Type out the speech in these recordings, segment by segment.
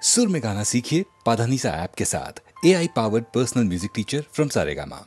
सुर में गाना सीखिए पाधानीसा ऐप के साथ। AI powered personal music teacher from Saregama.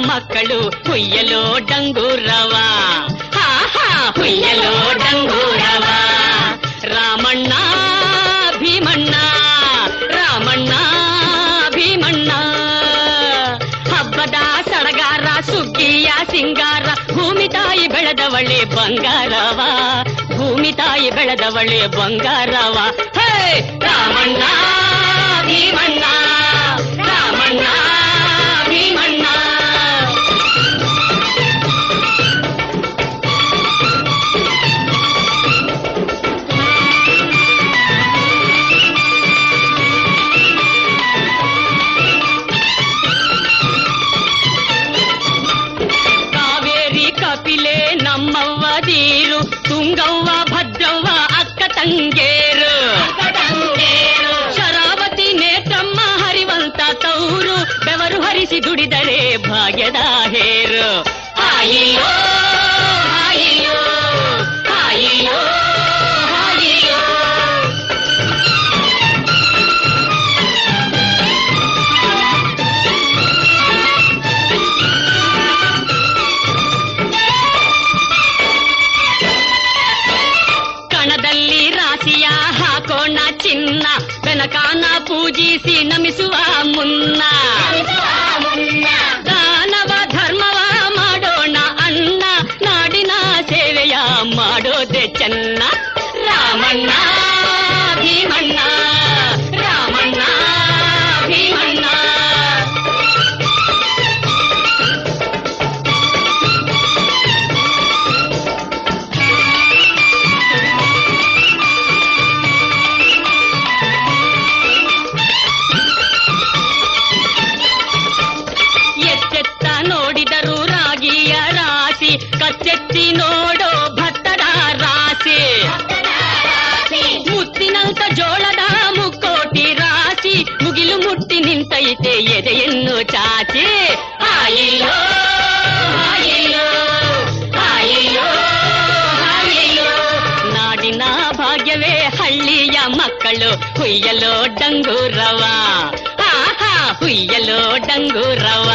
ಮಕ್ಕಳು ಹುಯ್ಯಲೋ ಡಂಗೂರವ ಹುಯ್ಯಲೋ ಡಂಗೂರವ ರಾಮಣ್ಣ ಭೀಮಣ್ಣ ರಾಮಣ್ಣ ಭೀಮಣ್ಣ ಹಬ್ಬದ ಸಡಗಾರ ಸುಗ್ಗಿಯ ಸಿಂಗಾರ ಭೂಮಿ ತಾಯಿ ಬೆಳೆದವಳೆ ಬಂಗಾರವ ಭೂಮಿ ತಾಯಿ ಬೆಳೆದವಳೆ ಬಂಗಾರವ ಹೇ ರಾಮಣ್ಣ ಭೀಮಣ್ಣ ರಾಮಣ್ಣ ಭೀಮಣ್ಣ ಕಾವೇರಿ ಕಪಿಲೆ ನಮ್ಮವ್ವ ದೀರು ತುಂಗವ್ವ ಭದ್ರವ್ವ ಅಕ್ಕ ತಂಗೇರು, ಶರಾವತಿ ನೇತ್ರಮ್ಮ ಹರಿವಂತ ತೌರು, ಬೆವರು ಹರಿಸಿ ದುಡಿದರೆ ಭಾಗ್ಯದ ಹೇರು. ಆಯಿಯೋ ಆಯಿಯೋ ಆಯಿಯೋ ಆಯಿಯೋ. ಕಣದಲ್ಲಿ ರಾಶಿಯ ಹಾಕೋಣ ಚಿನ್ನ, ಬೆನಕಾನ ಪೂಜಿಸಿ ನಮಿಸುವ ಮುನ್ನ, ದಾನವ ಧರ್ಮವ ಮಾಡೋಣ ಅಣ್ಣ, ನಾಡಿನ ಸೇವೆಯ ಮಾಡೋದೆ ಚೆನ್ನ. ರಾಮಣ್ಣ ಭೀಮಣ್ಣ, ರಾಮಣ್ಣ ಭೀಮಣ್ಣ. ಎಚ್ಚೆತ್ತ ನೋಡಿದರು ರಾಗಿಯ ರಾಶಿ, ಕಚ್ಚೆತ್ತಿ ನೋಡೋ ಭತ್ತದ ರಾಶಿ, ಮುತ್ತಿನಂತ ಜೋಳದ ಮುಕ್ಕೋಟಿ ರಾಶಿ, ಮುಗಿಲು ಮುಟ್ಟಿ ನಿಂತೈತೆ ಎದೆಯನ್ನು ಚಾಚಿ. ಆಯಿಯೋ ಆಯಿಯೋ ಆಯಿಯೋ ಆಯಿಯೋ. ನಾಡಿನ ಭಾಗ್ಯವೇ ಹಳ್ಳಿಯ ಮಕ್ಕಳು ಹುಯ್ಯಲೋ ಡಂಗೂರವ, ಆಹಾ ಹುಯ್ಯಲೋ ಡಂಗೂರವ.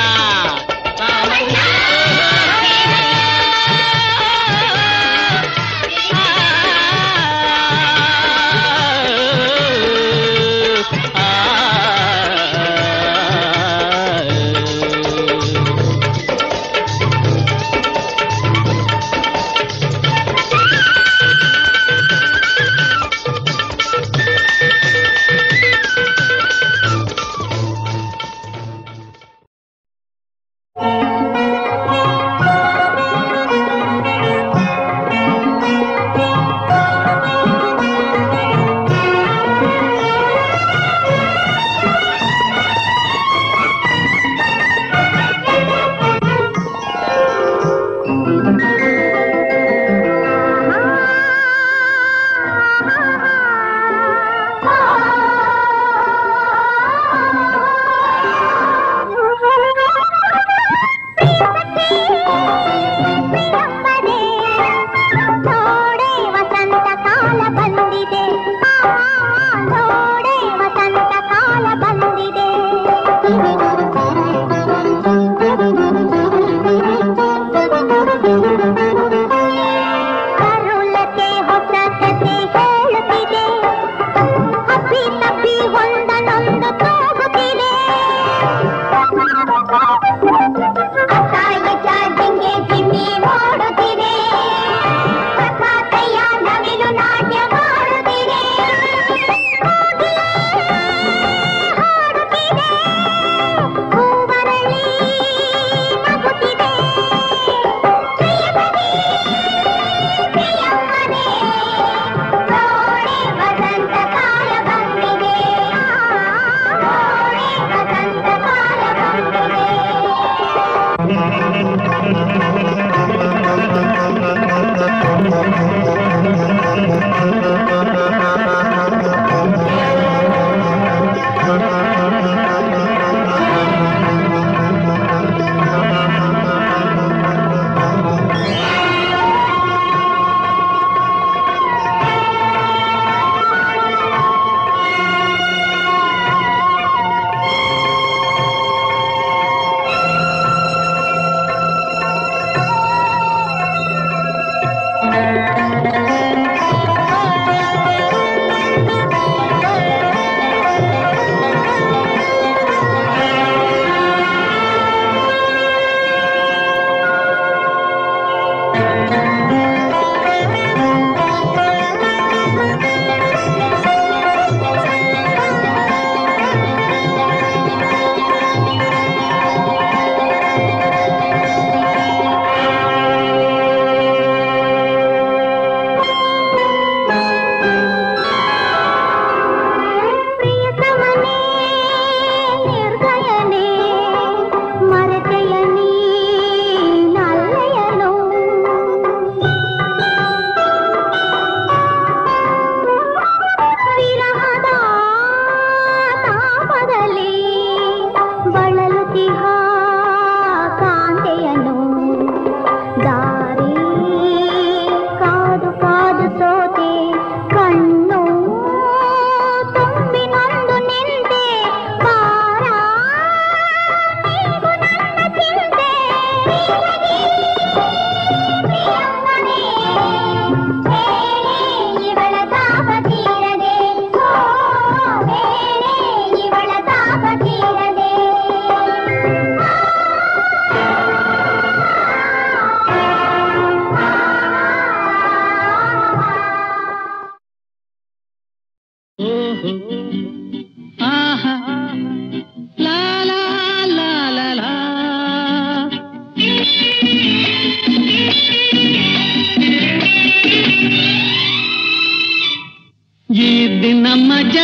ಮಜ್ಜ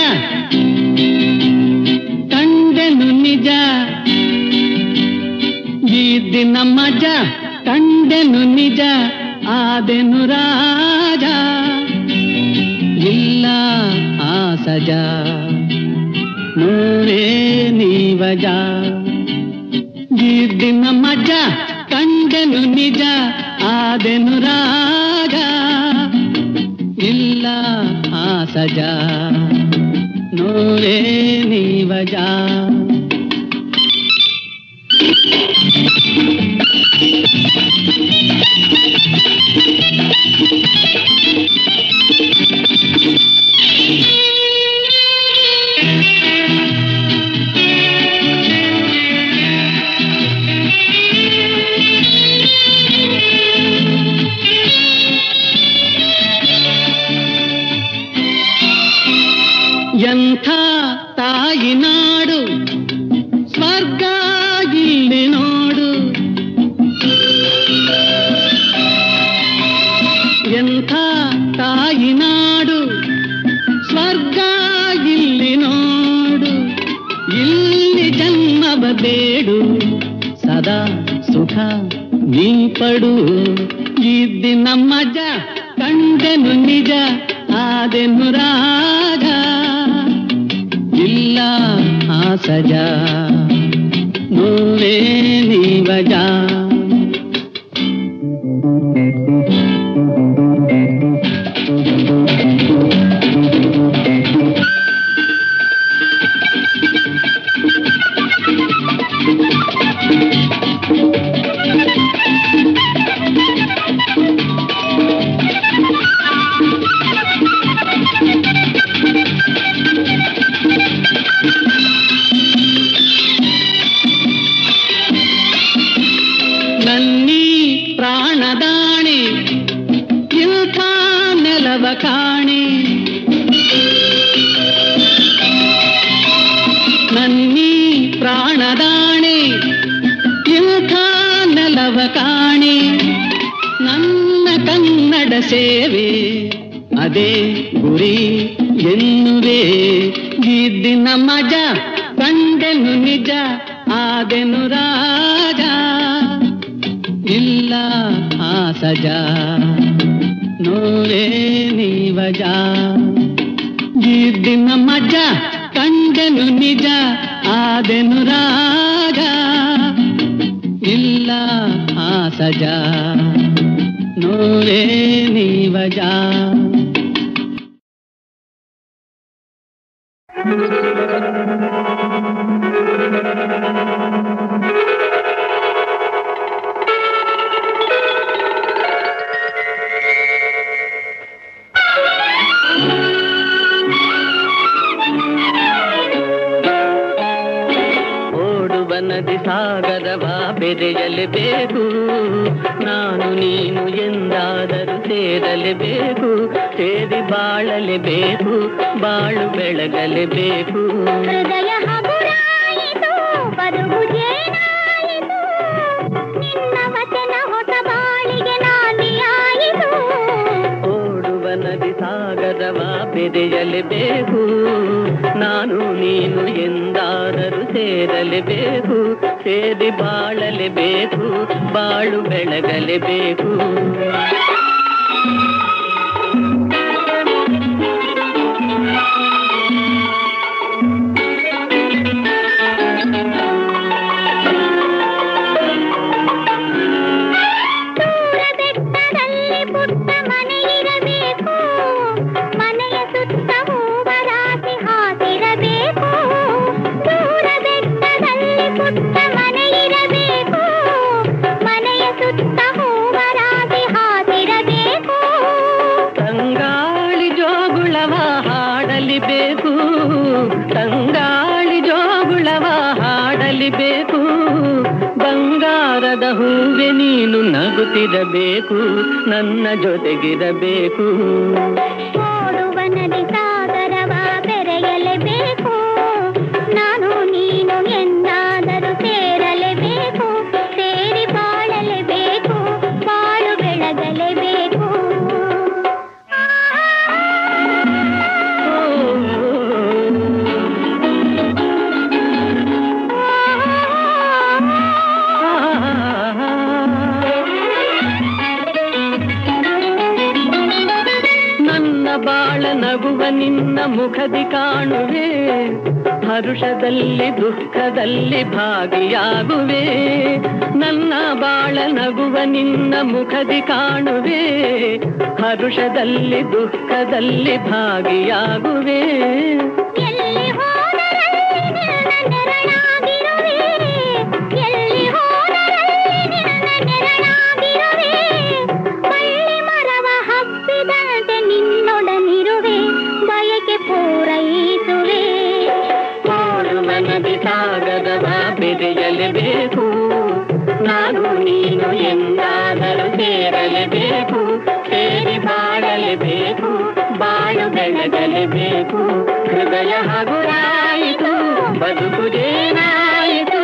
ಕಂಡೆನು ನಿಜ ಈ ದಿನ ಮಜ ಕಂಡೆನು ನಿಜ ಆದೆನು ರಾಜ ಇಲ್ಲ ಆ ಸಜಾ ನೂರೇ ನೀವಜ ಈ ದಿನ ಮಜ ಕಂಡೆನು ನಿಜ ಆದೆನು ರಾಜ ಇಲ್ಲ ಆ ಸಜಾ ನೂರೇ ನೀವಜ ಎಂಥ ತಾಯಿ ನಾಡು ಸ್ವರ್ಗ ಇಲ್ಲಿ ನೋಡು ಎಂಥ ತಾಯಿ ನಾಡು ಸ್ವರ್ಗ ಇಲ್ಲಿ ನೋಡು ಇಲ್ಲಿ ಜನ್ಮವ ಬೇಡು ಸದಾ ಸುಖ ನೀ ಪಡು ಈ ದಿನ ಮಜ ಕಂಡೆನು ನಿಜ ಆದೆನು ರಾಜ ಇಲ್ಲ ಆ ಸಜಾ ನೂರೇ ನೀವಜ ನನ್ನೀ ಪ್ರಾಣದಾಣೆ ಇಂಥ ನೆಲವ ಕಾಣೆ ನನ್ನೀ ಪ್ರಾಣದಾಣೆ ಇಂಥ ನೆಲವ ಕಾಣೆ ನನ್ನ ಕನ್ನಡ ಸೇವೆ ಅದೇ ಗುರಿ ಎನ್ನುವೆ ಈ ದಿನ ಮಜ ಕಂಡೆನು ನಿಜ ಆದೆನು ರಾಜ ಇಲ್ಲ ಆ ಸಜಾ ನೂರೇ ನೀವಜ ಈ ದಿನ ಮಜ ಕಂಡೆನು ನಿಜ ಆದೆನು ರಾಜ ಇಲ್ಲ ಆ ಸಜಾ ನೂರೇ ನೀವಜ ನದಿ ಸಾಗರವ ಬೆರೆಯಲೇಬೇಕು ನಾನು ನೀನು ಎಂದಾದರೂ ಸೇರಲೇಬೇಕು ಸೇರಿ ಬಾಳಲೇಬೇಕು ಬಾಳು ಬೆಳಗಲೇಬೇಕು ಹೃದಯ ಹಗುರಾಯಿತು ಬದುಕು ಜೇನಾಯಿತು ನಿನ್ನ ವಚನ ಹೊಸ ಬಾಳಿಗೆ ನಾಂದಿಯಾಯಿತು ಓಡುವ ನದಿ ಸಾಗರವ ಬೆರೆಯಲೇಬೇಕು ನಾನು ನೀನು ಎಂದಾದರೂ ಸೇರಲೇಬೇಕು ಸೇರಿ ಬಾಳಲೇಬೇಕು ಬಾಳು ಬೆಳಗಲೇಬೇಕು ತಂಗಾಳಿ ಜೋಗುಳವ ಹಾಡಲಿಬೇಕು ಬಂಗಾರದ ಹೂವೆ ನೀನು ನಗುತ್ತಿರಬೇಕು ನನ್ನ ಜೊತೆಗಿರಬೇಕು ಓಡುವ ನದಿ ಸಾಗರವ ಬೆರೆಯಲೇಬೇಕು ನಾನು ನೀನು ಎಂದಾದರೂ ಸೇರಲೇಬೇಕು ಸೇರಿ ಬಾಳಲೇಬೇಕು ಬಾಳು ಬೆಳಗಲೇಬೇಕು ಬಾಳ ನಗುವ ನಿನ್ನ ಮುಖದಿ ಕಾಣುವೆ, ಹರುಷದಲ್ಲಿ ದುಃಖದಲ್ಲಿ ಭಾಗಿಯಾಗುವೆ. ನನ್ನ ಬಾಳ ನಗುವ ನಿನ್ನ ಮುಖದಿ ಕಾಣುವೆ, ಹರುಷದಲ್ಲಿ ದುಃಖದಲ್ಲಿ ಭಾಗಿಯಾಗುವೆ. ಸಾಗರವ ಬೆರೆಯಲೇಬೇಕು, ನಾನು ನೀನು ಎಂದಾದರೂ ಸೇರಲೇಬೇಕು. ಸೇರಿ ಬಾಳಲೇಬೇಕು, ಬಾಳು ಬೆಳಗಲೇಬೇಕು. ಹೃದಯ ಹಗುರಾಯಿತು, ಬದುಕು ಜೇನಾಯಿತು,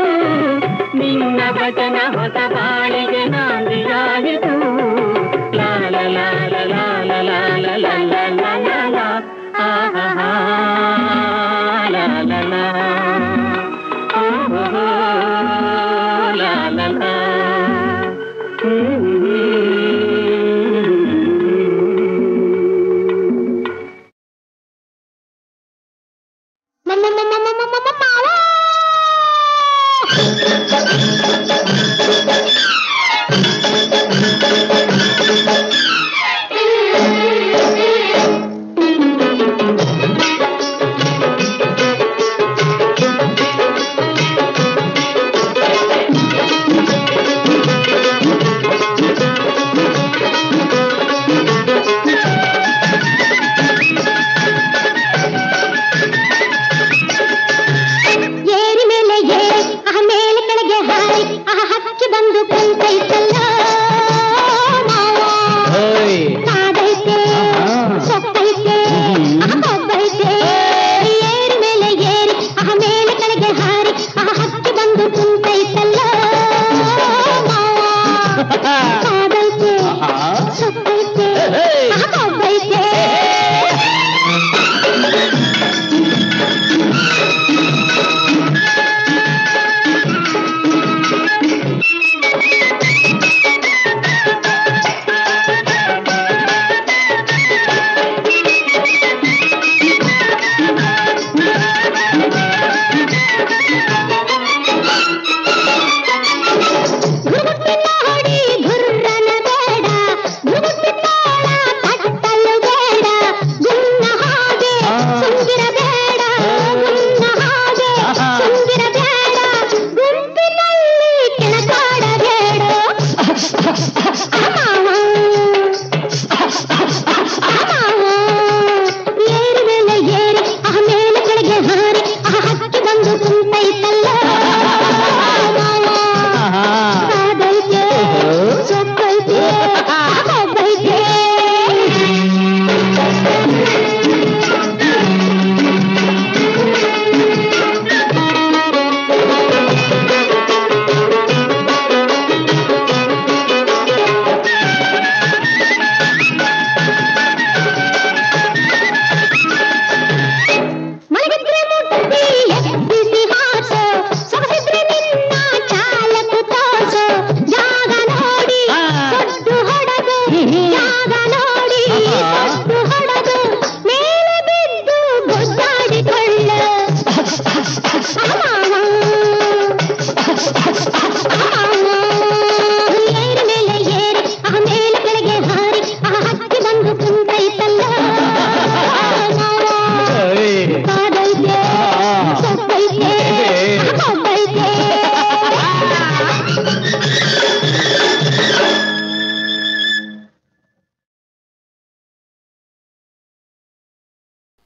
ನಿನ್ನ ವಚನ ಹೊಸ ಬಾಳಿಗೆ ನಾಂದಿಯಾಯಿತು. ಲಾಲ ಲಾಲ ಲಾಲ ಲಾಲ ಲಾಲ ಲಾಲ ಆಹಾ ಲಾಲ ಲಾ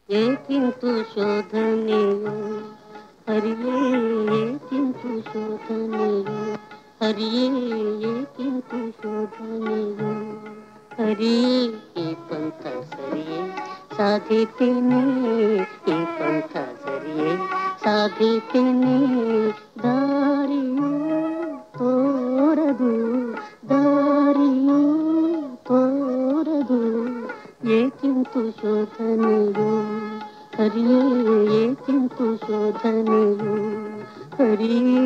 ಏಕಿಂತು ಶೋಧನೆಯು ಹರಿಯೇ, ಏಕಿಂತು ಶೋಧನೆಯು ಹರಿಯೇ, ಏಕಿಂತು ಶೋಧನೆಯು ಹರಿಯೇ. ಈ ಪಂಥ ಸರಿಯೇ ಸಾಧಿತೇನೆ, ಈ ಪಂಥ ಸರಿಯೇ ಸಾಧಿತೇನೆ. ದಾರಿಯು ತೋರದು, ದಾರಿಯು ತೋರದು, ಏಕಿಂತು ಶೋಧನೆಯು ಹರಿಯೇ, ಏಕಿಂತು ಶೋಧನೆಯು ಹರಿಯೇ.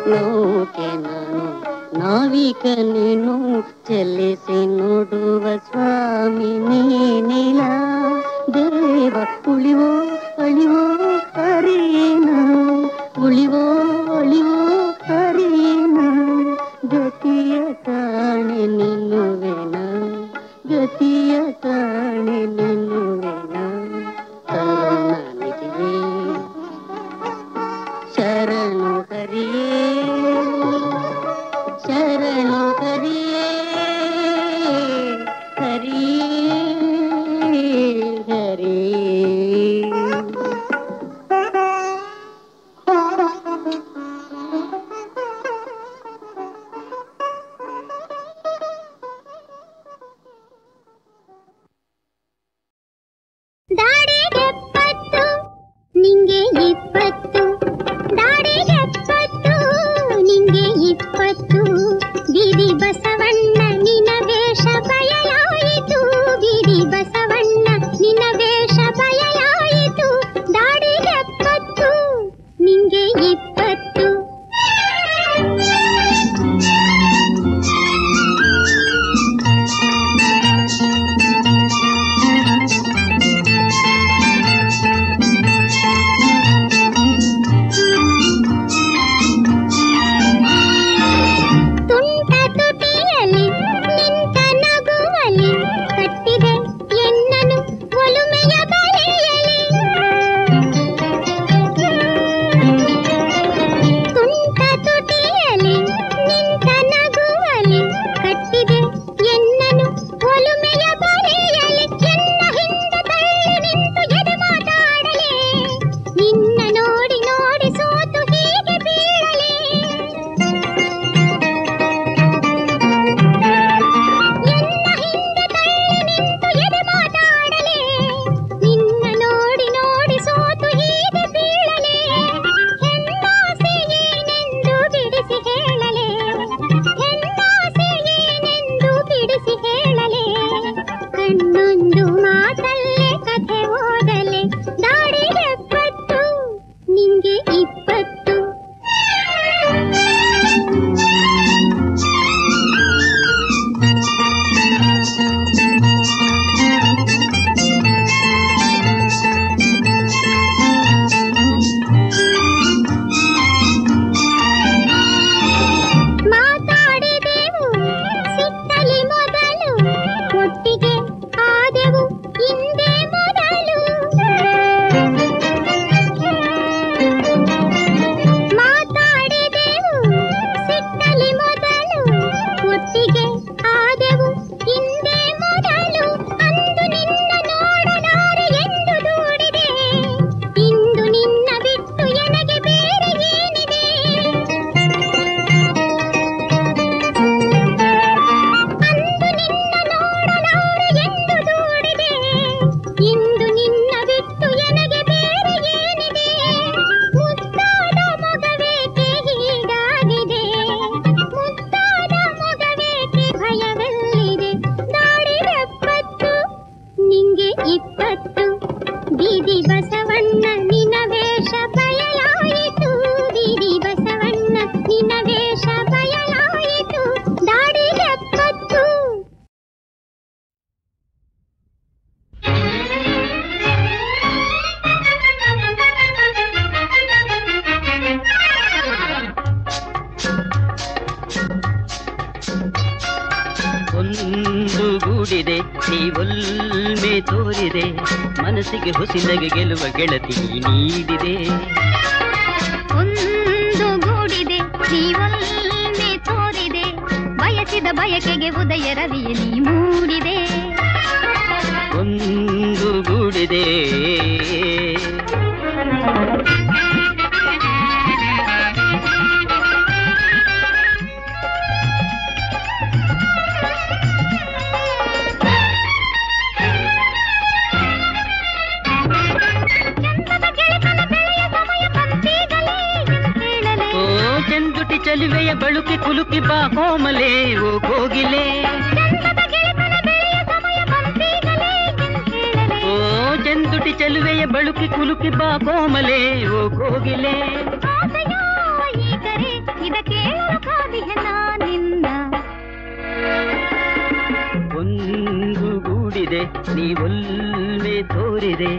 ನೌಕೆ ನಾನು ನಾವಿಕ ನೀನು ಚೆಲ್ಲಿಸಿ ನೋಡುವ ಸ್ವಾಮಿ ನೀನಿಲ ದೇವ ಉಳಿವೋ ಅಳಿವೋ ಹರಿಯೇನ ಉಳಿವೋ ಅಳಿವೋ ಹರಿಯೇನ ಗತಿಯ ಕಾಣೆ ನಿನ್ನುವೆನ ಗತಿಯ ಕಾಣೆ ನಿನ್ನುವೆನ ಕರುಣಾನಿಧಿಯೇ ಶರಣು ಹರಿಯೇ ಶರಣು ಹರಿಯೇ ಹರಿಯೇ ಹರಿಯೇ ದಾಡಿಗೆ 20 ನಿಂಗೆ 20 ದಾಡಿಗೆ 20 ನಿಂಗೆ 20 ಗಿರಿ ಬಸವಣ್ಣ ನಿನ್ನ ವೇಷ ಬಯಲಾಯಿತು ಗಿರಿ ಬಸವಣ್ಣ ನಿನ್ನ ವೇಷ ಬಯಲಾಯಿತು ದಾಡಿಗೆ 20 ನಿಂಗೆ 20 ಒಂದುಗೂಡಿದೆ ನೀವೊಲ್ಮೆ ತೋರಿದೆ ಮನಸ್ಸಿಗೆ ಹೊಸಿನಗೆ ಗೆಲ್ಲುವ ಗೆಳತಿ ನೀಡಿದೆ ಒಂದುಗೂಡಿದೆ ನೀವೊಲ್ಮೆ ತೋರಿದೆ ಬಯಸಿದ ಬಯಕೆಗೆ ಉದಯ ರವಿಯ ನೀ ಮೂಡಿದೆ ಒಂದುಗೂಡಿದೆ ಚಲುವೆಯ ಬಳುಕಿ ಕುಲುಕಿ ಬಾ ಕೋಮಲೆ ಓ ಕೋಗಿಲೆ ಓ ಚಂದುಟಿ ಚಲುವೆಯ ಬಳುಕಿ ಕುಲುಕಿ ಬಾ ಕೋಮಲೆ ಓ ಕೋಗಿಲೆ ಇದ ಕೇಳಲು ಕಾದಿಯ ನಿನ್ನ. ಒಂದು ಗೂಡಿದೆ ನೀವೊಲ್ಲೆ ತೋರಿದೆ,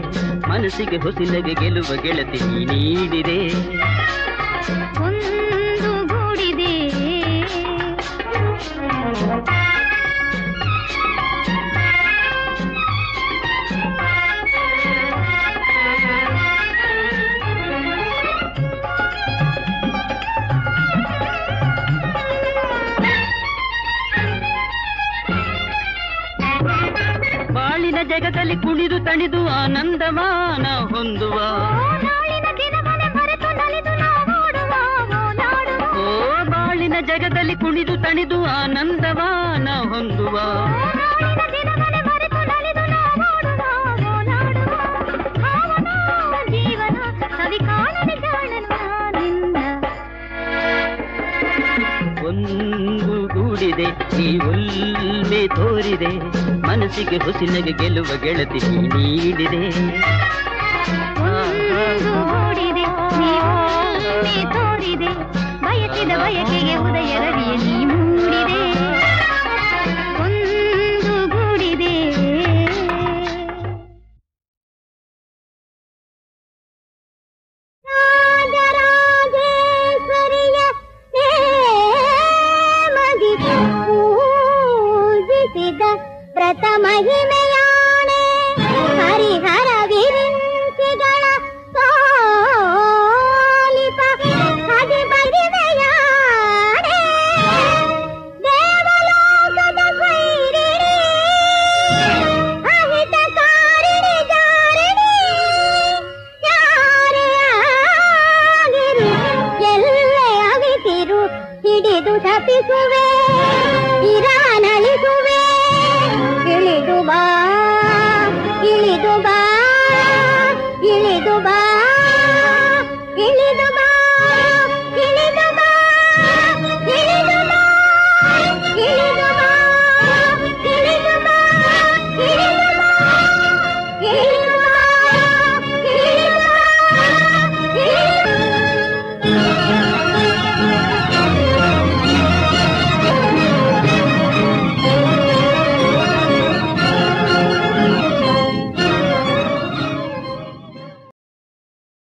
ಮನಸ್ಸಿಗೆ ಹೊಸಿಲಗೆ ಗೆಲುವ ಗೆಳತಿ ನೀಡಿದೆ. ಒಂದು ಗೂಡಿದೆ ಬಾಳಿನ ಜಗದಲ್ಲಿ ಕುಣಿದು ತಣಿದು ಆನಂದಮಾನ ಹೊಂದುವ, ನಾಳಿನ ದಿನವನೆ ಮರೆತು ನಲಿದು ನಾವಾಡುವ ಓಲಾಡುವ. ಓ ಬಾಳಿನ ಜಗದಲ್ಲಿ ಕುಣಿದು ತಣಿದು ಆನಂದಮಾನ ಹೊಂದುವ, ನಾಳಿನ ದಿನವನೆ ಮರೆತು ನಲಿದು ನಾವಾಡುವ ಓಲಾಡುವ. ಭಾವನ ಜೀವನ ಸವಿಕಾಲನೆ ಜಾಣನು ನಿನ್ನ. ಒಂದು ಗೂಡಿದೆ ನೀವೊಲ್ಲೆ ತೋರಿದೆ, ಮನಸ್ಸಿಗೆ ಹೊಸಿಲಗೆ ಗೆಲುವ ಗೆಳತಿ ನೀಡಿದೆ. ಒಂದು ಗೂಡಿದೆ ನೀವೊಮ್ಮೆ ತೋರಿದೆ, ಬಯಸಿದ ಬಯಕೆಗೆ ಉದಯ ರವಿಯ ನೀ ಮೂಡಿದೆ. ಒಂದು ಗೂಡಿದೆ ರಾಜರಾಜೇಶ್ವರಿಯ ಪ್ರೇಮದಿ ಪೂಜಿಸಿದ ವ್ರತ ಮಹಿಮೆಯಾಣೆ, ಹರಿಹರ ವಿರಿಂಚಿಗಳ ಸೋಲಿಪ ಹದಿ ಬರಿವೆಯಾಣೆ. ದೇವಲೋಕದ ವೈರಿಣಿ ಅಹಿತಕಾರಿಣಿ ಜಾರಿಣಿ, ಯಾರೆಯಾಗಿರು ಎಲ್ಲೆ ಅವಿತಿರು ಹಿಡಿದು ತಪಿಸುವೆ.